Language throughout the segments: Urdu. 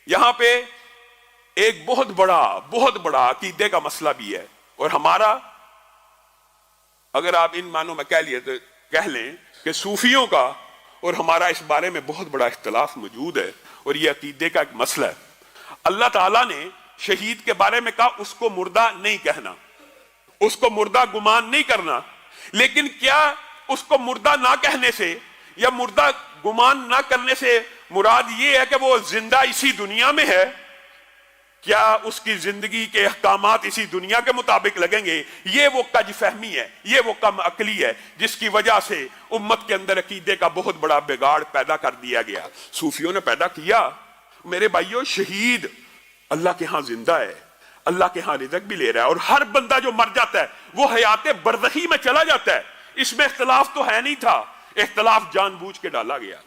یہاں پہ ایک بہت بڑا عقیدے کا مسئلہ بھی ہے، اور ہمارا اگر آپ ان معنوں میں کہہ لیں کہ صوفیوں کا اور ہمارا اس بارے میں بہت بڑا اختلاف موجود ہے، اور یہ عقیدے کا ایک مسئلہ ہے۔ اللہ تعالیٰ نے شہید کے بارے میں کہا اس کو مردہ نہیں کہنا، اس کو مردہ گمان نہیں کرنا، لیکن کیا اس کو مردہ نہ کہنے سے یا مردہ گمان نہ کرنے سے مراد یہ ہے کہ وہ زندہ اسی دنیا میں ہے؟ کیا اس کی زندگی کے احکامات اسی دنیا کے مطابق لگیں گے؟ یہ وہ کج فہمی ہے، یہ وہ کم عقلی ہے جس کی وجہ سے امت کے اندر عقیدے کا بہت بڑا بگاڑ پیدا کر دیا گیا، صوفیوں نے پیدا کیا۔ میرے بھائیوں، شہید اللہ کے ہاں زندہ ہے، اللہ کے ہاں رزق بھی لے رہا ہے، اور ہر بندہ جو مر جاتا ہے وہ حیات برزخی میں چلا جاتا ہے۔ اس میں اختلاف تو ہے نہیں تھا، اختلاف جان بوجھ کے ڈالا گیا۔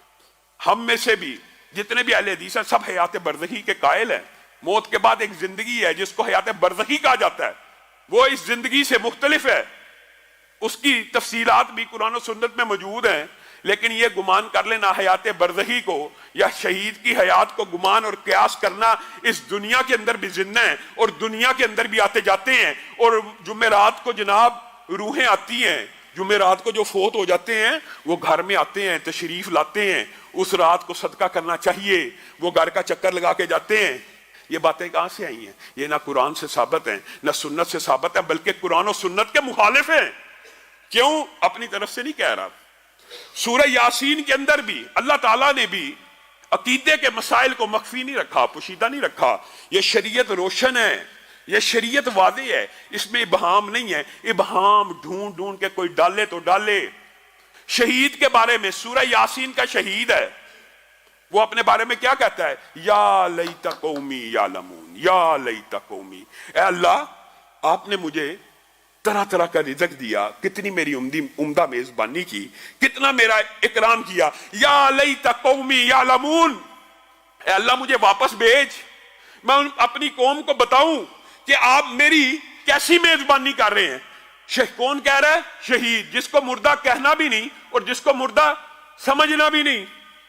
ہم میں سے بھی جتنے بھی اہل حدیث ہیں سب حیات برزخی کے قائل ہیں۔ موت کے بعد ایک زندگی ہے جس کو حیات برزخی کہا جاتا ہے، وہ اس زندگی سے مختلف ہے، اس کی تفصیلات بھی قرآن و سنت میں موجود ہیں، لیکن یہ گمان کر لینا حیات برزخی کو یا شہید کی حیات کو گمان اور قیاس کرنا، اس دنیا کے اندر بھی زندہ ہیں اور دنیا کے اندر بھی آتے جاتے ہیں، اور جمعرات کو جناب روحیں آتی ہیں، جمعرات کو جو فوت ہو جاتے ہیں وہ گھر میں آتے ہیں، تشریف لاتے ہیں، اس رات کو صدقہ کرنا چاہیے، وہ گھر کا چکر لگا کے جاتے ہیں۔ یہ باتیں کہاں سے آئی ہیں؟ یہ نہ قرآن سے ثابت ہیں نہ سنت سے ثابت ہیں، بلکہ قرآن و سنت کے مخالف ہیں۔ کیوں؟ اپنی طرف سے نہیں کہہ رہا۔ سورہ یاسین کے اندر بھی اللہ تعالیٰ نے بھی عقیدے کے مسائل کو مخفی نہیں رکھا، پوشیدہ نہیں رکھا۔ یہ شریعت روشن ہے، یہ شریعت واضح ہے، اس میں ابہام نہیں ہے۔ ابہام ڈھونڈ ڈھونڈ کے کوئی ڈالے تو ڈالے۔ شہید کے بارے میں سورہ یاسین کا شہید ہے، وہ اپنے بارے میں کیا کہتا ہے؟ یا لیت قومی یعلمون، یا لیت قومی، اے اللہ آپ نے مجھے طرح طرح کا رزق دیا، کتنی میری عمدہ میزبانی کی، کتنا میرا اکرام کیا، یا لیت قومی یعلمون، اے اللہ مجھے واپس بھیج، میں اپنی قوم کو بتاؤں کہ آپ میری کیسی میزبانی کر رہے ہیں۔ کون کہہ رہا ہے؟ شہید، جس کو مردہ کہنا بھی نہیں اور جس کو مردہ سمجھنا بھی نہیں،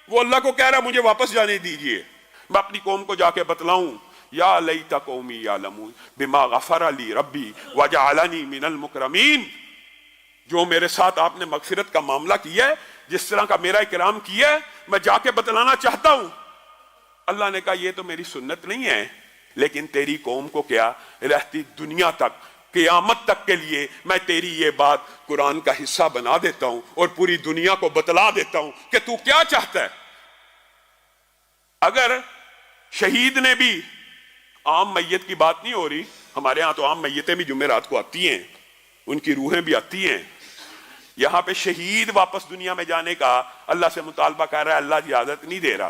وہ اللہ کو کہہ رہا ہے مجھے واپس جانے دیجئے، میں اپنی قوم کو جا کے بتلاؤں۔ یا لیت قومی یعلمون بما غفر لی ربی وجعلنی من المکرمین، جو میرے ساتھ آپ نے مغفرت کا معاملہ کیا ہے، جس طرح کا میرا اکرام کیا ہے، میں جا کے بتلانا چاہتا ہوں۔ اللہ نے کہا یہ تو میری سنت نہیں ہے، لیکن تیری قوم کو کیا رہتی دنیا تک، قیامت تک کے لیے میں تیری یہ بات قرآن کا حصہ بنا دیتا ہوں اور پوری دنیا کو بتلا دیتا ہوں کہ تو کیا چاہتا ہے۔ اگر شہید نے بھی، عام میت کی بات نہیں ہو رہی، ہمارے ہاں تو عام میتیں بھی جمعرات کو آتی ہیں، ان کی روحیں بھی آتی ہیں، یہاں پہ شہید واپس دنیا میں جانے کا اللہ سے مطالبہ کر رہا ہے، اللہ اجازت نہیں دے رہا۔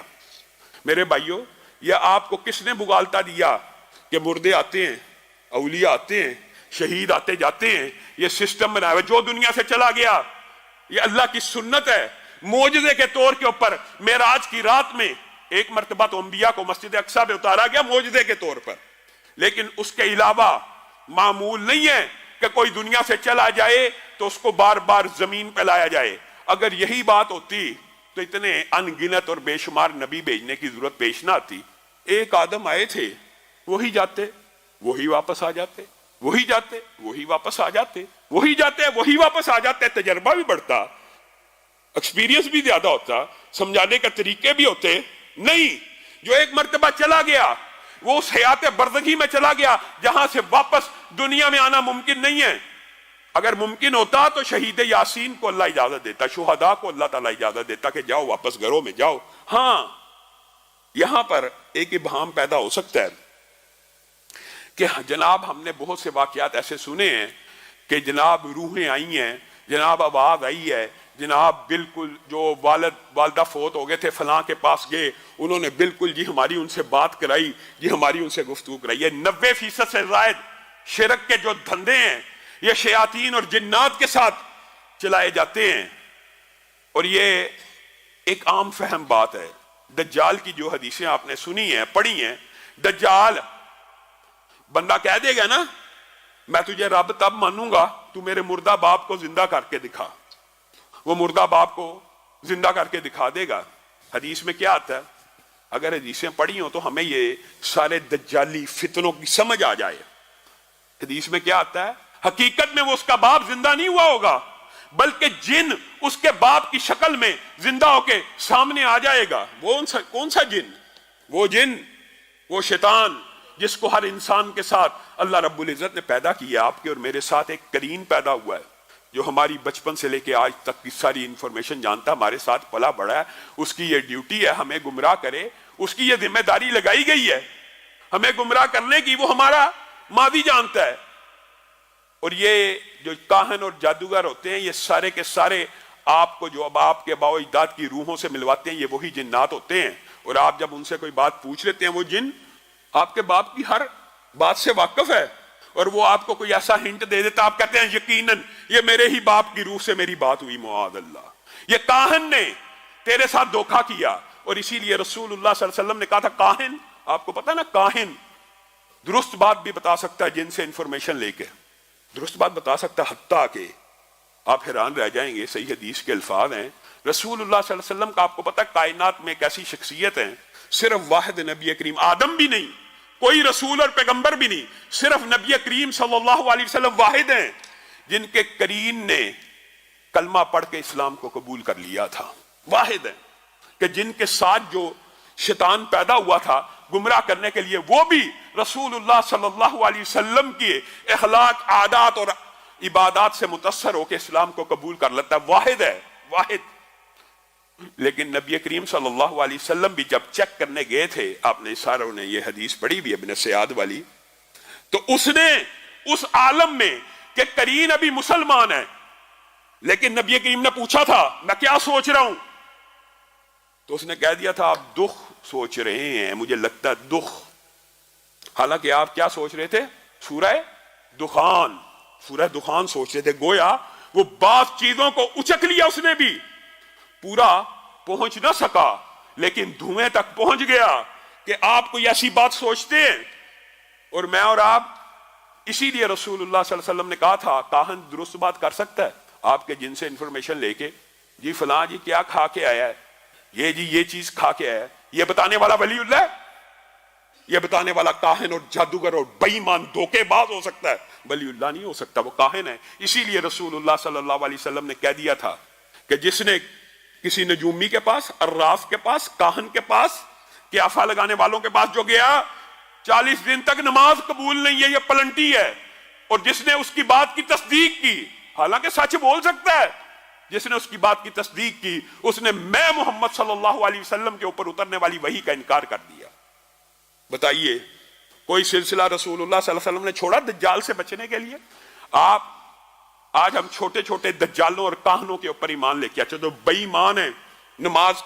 میرے بھائیوں، یہ آپ کو کس نے بگالتا دیا کہ مردے آتے ہیں، اولیاء آتے ہیں، شہید آتے جاتے ہیں؟ یہ سسٹم بنا ہے، جو دنیا سے چلا گیا، یہ اللہ کی سنت ہے۔ معجزے کے طور کے اوپر معراج کی رات میں ایک مرتبہ تو انبیاء کو مسجد اقصی میں اتارا گیا معجزے کے طور پر، لیکن اس کے علاوہ معمول نہیں ہے کہ کوئی دنیا سے چلا جائے تو اس کو بار بار زمین پہ لایا جائے۔ اگر یہی بات ہوتی تو اتنے ان گنت اور بے شمار نبی بھیجنے کی ضرورت پیش نہ آتی۔ ایک آدم آئے تھے، وہی جاتے، وہی واپس آ جاتے، وہی جاتے، وہی واپس آ جاتے، وہی جاتے، وہی واپس آ جاتے۔ تجربہ بھی بڑھتا، ایکسپیرینس بھی زیادہ ہوتا، سمجھانے کا طریقے بھی ہوتے۔ نہیں، جو ایک مرتبہ چلا گیا وہ اس حیات برزخی میں چلا گیا جہاں سے واپس دنیا میں آنا ممکن نہیں ہے۔ اگر ممکن ہوتا تو شہید یاسین کو اللہ اجازت دیتا، شہداء کو اللہ تعالیٰ اجازت دیتا کہ جاؤ واپس گھروں میں جاؤ۔ ہاں، یہاں پر ایک ابہام پیدا ہو سکتا ہے کہ جناب ہم نے بہت سے واقعات ایسے سنے ہیں کہ جناب روحیں آئی ہیں، جناب آواز آئی ہے، جناب بالکل جو والدہ فوت ہو گئے تھے فلاں کے پاس گئے، انہوں نے بالکل جی ہماری ان سے بات کرائی، جی ہماری ان سے گفتگو کرائی۔ یہ 90% سے زائد شرک کے جو دھندے ہیں یہ شیاطین اور جنات کے ساتھ چلائے جاتے ہیں، اور یہ ایک عام فہم بات ہے۔ دجال کی جو حدیثیں آپ نے سنی ہیں، پڑھی ہیں، دجال بندہ کہہ دے گا نا میں تجھے رب تب مانوں گا تو میرے مردہ باپ کو زندہ کر کے دکھا، وہ مردہ باپ کو زندہ کر کے دکھا دے گا۔ حدیث میں کیا آتا ہے؟ اگر حدیثیں پڑھی ہوں تو ہمیں یہ سارے دجالی فتنوں کی سمجھ آ جائے۔ حدیث میں کیا آتا ہے؟ حقیقت میں وہ اس کا باپ زندہ نہیں ہوا ہوگا، بلکہ جن اس کے باپ کی شکل میں زندہ ہو کے سامنے آ جائے گا۔ وہ کون سا جن؟ وہ جن، وہ شیطان جس کو ہر انسان کے ساتھ اللہ رب العزت نے پیدا کیا۔ آپ کے اور میرے ساتھ ایک کرین پیدا ہوا ہے جو ہماری بچپن سے لے کے آج تک کی ساری انفارمیشن جانتا، ہمارے ساتھ پلا بڑا ہے۔ اس کی یہ ڈیوٹی ہے ہمیں گمراہ کرے، اس کی یہ ذمہ داری لگائی گئی ہے ہمیں گمراہ کرنے کی۔ وہ ہمارا ماضی جانتا ہے، اور یہ جو کاہن اور جادوگر ہوتے ہیں یہ سارے کے سارے آپ کو جو اب آپ کے باو اجداد کی روحوں سے ملواتے ہیں، یہ وہی جنات ہوتے ہیں۔ اور آپ جب ان سے کوئی بات پوچھ لیتے ہیں، وہ جن آپ کے باپ کی ہر بات سے واقف ہے، اور وہ آپ کو کوئی ایسا ہنٹ دے دیتا، آپ کہتے ہیں یقیناً یہ میرے ہی باپ کی روح سے میری بات ہوئی، معاذ اللہ، یہ کاہن نے تیرے ساتھ دھوکہ کیا۔ اور اسی لیے رسول اللہ صلی اللہ علیہ وسلم نے کہا تھا کاہن، آپ کو پتا نا کاہن درست بات بھی بتا سکتا ہے جن سے انفارمیشن لے کے، درست بات بتا سکتا ہے، حتیٰ کہ آپ حیران رہ جائیں گے، صحیح حدیث کے الفاظ ہیں، رسول اللہ صلی اللہ علیہ وسلم کا آپ کو پتا ہے کائنات میں ایک ایسی شخصیت ہے، صرف واحد نبی کریم، آدم بھی نہیں، کوئی رسول اور پیغمبر بھی نہیں، صرف نبی کریم صلی اللہ علیہ وسلم واحد ہیں جن کے قرین نے کلمہ پڑھ کے اسلام کو قبول کر لیا تھا۔ واحد ہیں کہ جن کے ساتھ جو شیطان پیدا ہوا تھا گمراہ کرنے کے لیے، وہ بھی رسول اللہ صلی اللہ علیہ وسلم کی اخلاق، عادات اور عبادات سے متاثر ہو کے اسلام کو قبول کر لیتا ہے۔ واحد ہے، واحد۔ لیکن نبی کریم صلی اللہ علیہ وسلم بھی جب چیک کرنے گئے تھے، آپ نے ساروں نے یہ حدیث پڑھی بھی ابن سیاد والی، تو اس نے اس عالم میں کہ قرین ابھی مسلمان ہے، لیکن نبی کریم نے پوچھا تھا میں کیا سوچ رہا ہوں، تو اس نے کہہ دیا تھا آپ دکھ سوچ رہے ہیں، مجھے لگتا ہے دکھ۔ حالانکہ آپ کیا سوچ رہے تھے؟ سورہ دخان، سورہ دخان سوچ رہے تھے۔ گویا وہ بعض چیزوں کو اچک لیا اس نے بھی، پورا پہنچ نہ سکا لیکن دھوئیں تک پہنچ گیا کہ آپ کوئی ایسی بات سوچتے ہیں، اور میں اور آپ، اسی لیے رسول اللہ صلی اللہ علیہ وسلم نے کہا تھا کاہن درست بات کر سکتا ہے آپ کے جن سے انفارمیشن لے کے، جی فلاں جی کیا کھا کے آیا ہے، یہ جی یہ چیز کھا کے آیا ہے، یہ بتانے والا ولی اللہ ہے؟ یہ بتانے والا کاہن اور جادوگر اور بے ایمان دھوکے باز ہو سکتا ہے، ولی اللہ نہیں ہو سکتا، وہ کاہن ہے۔ اسی لیے رسول اللہ صلی اللہ علیہ وسلم نے کہہ دیا تھا کہ جس نے کسی نجومی کے پاس، عراف کے پاس، کاہن کے پاس، قیافہ لگانے والوں کے پاس جو گیا، 40 دن تک نماز قبول نہیں ہے، یہ پلنٹی ہے۔ اور جس نے اس کی بات کی تصدیق کی، حالانکہ سچ بول سکتا ہے، جس نے اس کی بات کی تصدیق کی، اس نے میں محمد صلی اللہ علیہ وسلم کے اوپر اترنے والی وحی کا انکار کر دیا۔ بتائیے کوئی سلسلہ رسول اللہ صلی اللہ علیہ وسلم نے چھوڑا دجال سے بچنے کے لیے؟ آج ہم چھوٹے چھوٹے دجالوں اور کاہنوں کے اوپر ایمان لے کے، اچھا تو بے ایمان ہیں، نماز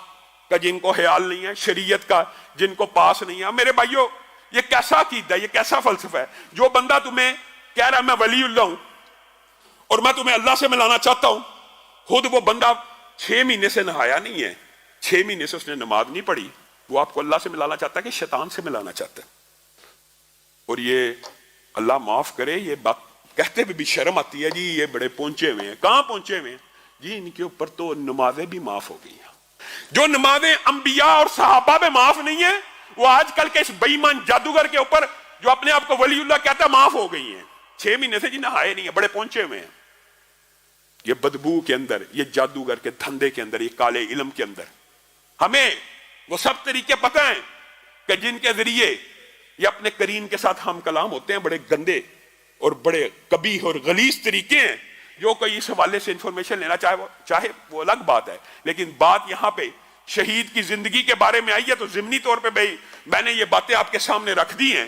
کا جن کو خیال نہیں ہے، شریعت کا جن کو پاس نہیں ہے۔ میرے بھائیو، یہ کیسا عقیدہ ہے، یہ کیسا فلسفہ ہے؟ جو بندہ تمہیں کہہ رہا ہے میں ولی اللہ ہوں اور میں تمہیں اللہ سے ملانا چاہتا ہوں، خود وہ بندہ 6 مہینے سے نہایا نہیں ہے، 6 مہینے سے اس نے نماز نہیں پڑھی، وہ آپ کو اللہ سے ملانا چاہتا ہے کہ شیطان سے ملانا چاہتا ہے؟ اور یہ اللہ معاف کرے، یہ بات کہتے بھی شرم آتی ہے، جی یہ بڑے پہنچے ہوئے ہیں۔ کہاں پہنچے ہوئے ہیں جی؟ ان کے اوپر تو نمازیں بھی معاف ہو گئی ہیں۔ جو نمازیں انبیاء اور صحابہ میں معاف نہیں ہیں، وہ آج کل کے اس بے ایمان جادوگر کے اوپر جو اپنے آپ کو ولی اللہ کہتا ہے معاف ہو گئی ہیں۔ 6 مہینے سے جی نہائے نہیں ہیں، بڑے پہنچے ہوئے ہیں۔ یہ بدبو کے اندر، یہ جادوگر کے دھندے کے اندر، یہ کالے علم کے اندر ہمیں وہ سب طریقے پتہ ہیں کہ جن کے ذریعے یہ اپنے قرین کے ساتھ ہم کلام ہوتے ہیں، بڑے گندے اور بڑے قبیح اور غلیظ طریقے ہیں۔ جو کوئی اس حوالے سے انفارمیشن لینا چاہے وہ الگ بات ہے، لیکن بات یہاں پہ شہید کی زندگی کے بارے میں آئی ہے تو ضمنی طور پہ بھائی میں نے یہ باتیں آپ کے سامنے رکھ دی ہیں